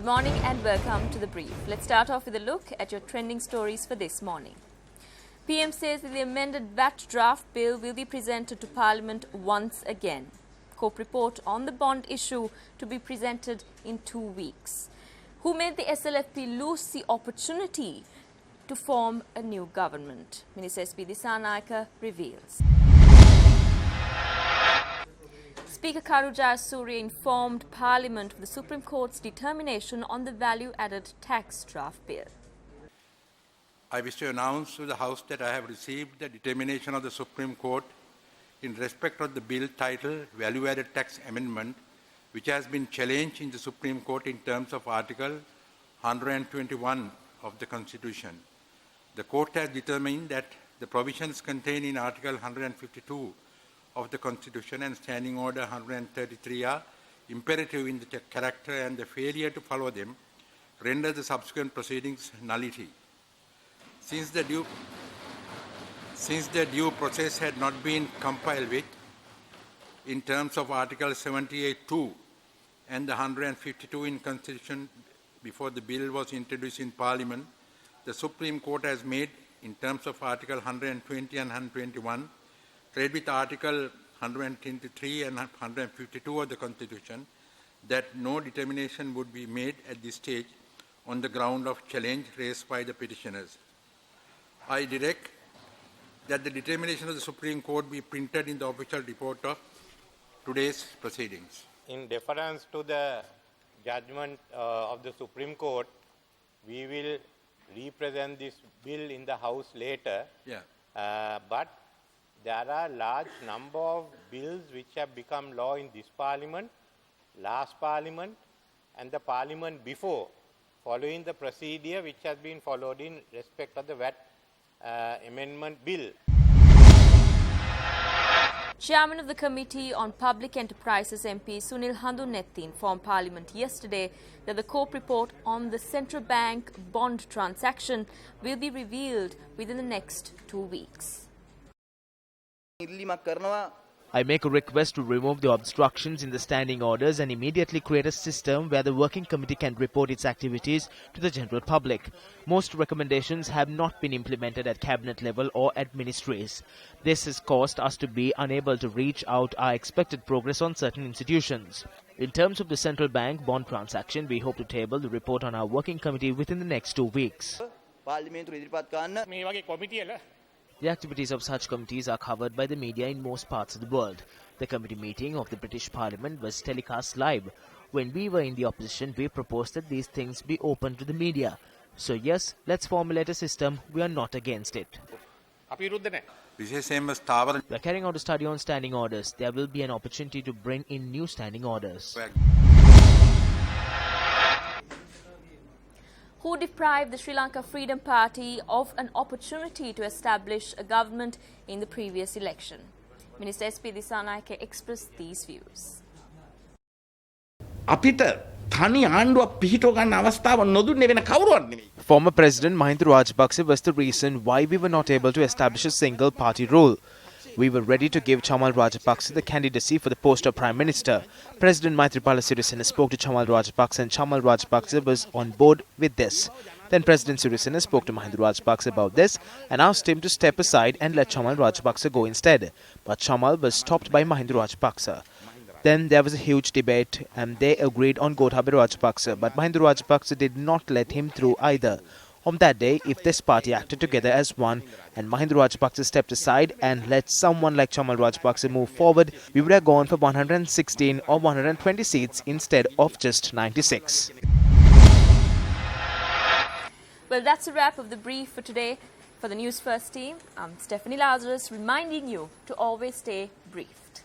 Good morning and welcome to The Brief. Let's start off with a look at your trending stories for this morning. PM says that the amended VAT draft bill will be presented to Parliament once again. COPE report on the bond issue to be presented in 2 weeks. Who made the SLFP lose the opportunity to form a new government? Minister SP Dissanayake reveals. Speaker Karu Jayasuriya informed Parliament of the Supreme Court's determination on the value-added tax draft bill. I wish to announce to the House that I have received the determination of the Supreme Court in respect of the bill titled Value-Added Tax Amendment, which has been challenged in the Supreme Court in terms of Article 121 of the Constitution. The Court has determined that the provisions contained in Article 152 of the Constitution and Standing Order 133 are imperative in the character, and the failure to follow them render the subsequent proceedings nullity. Since the due process had not been complied with in terms of Article 78(2) and the 152 in Constitution before the bill was introduced in Parliament, the Supreme Court has made, in terms of Article 120 and 121, read with Article 123 and 152 of the Constitution, that no determination would be made at this stage on the ground of challenge raised by the petitioners. I direct that the determination of the Supreme Court be printed in the official report of today's proceedings. In deference to the judgment of the Supreme Court, we will represent this bill in the House later. But there are a large number of bills which have become law in this Parliament, last Parliament, and the Parliament before, following the procedure which has been followed in respect of the VAT Amendment Bill. Chairman of the Committee on Public Enterprises MP Sunil Handunetti informed Parliament yesterday that the COPE report on the central bank bond transaction will be revealed within the next 2 weeks. I make a request to remove the obstructions in the standing orders and immediately create a system where the working committee can report its activities to the general public. Most recommendations have not been implemented at cabinet level or at ministries. This has caused us to be unable to reach out our expected progress on certain institutions. In terms of the central bank bond transaction, we hope to table the report on our working committee within the next 2 weeks. The activities of such committees are covered by the media in most parts of the world. The committee meeting of the British Parliament was telecast live. When we were in the opposition, we proposed that these things be open to the media. So yes, let's formulate a system. We are not against it. We are carrying out a study on standing orders. There will be an opportunity to bring in new standing orders. Who deprived the Sri Lanka Freedom Party of an opportunity to establish a government in the previous election? Minister SP Dissanayake expressed these views. Former President Mahinda Rajapaksa was the reason why we were not able to establish a single party rule. We were ready to give Chamal Rajapaksa the candidacy for the post of Prime Minister. President Maithripala Sirisena spoke to Chamal Rajapaksa, and Chamal Rajapaksa was on board with this. Then President Sirisena spoke to Mahinda Rajapaksa about this and asked him to step aside and let Chamal Rajapaksa go instead. But Chamal was stopped by Mahinda Rajapaksa. Then there was a huge debate and they agreed on Gotabaya Rajapaksa, but Mahinda Rajapaksa did not let him through either. On that day, if this party acted together as one and Mahinda Rajapaksa stepped aside and let someone like Chamal Rajapaksa move forward, we would have gone for 116 or 120 seats instead of just 96. Well, that's a wrap of The Brief for today. For the News First team, I'm Stephanie Lazarus reminding you to always stay briefed.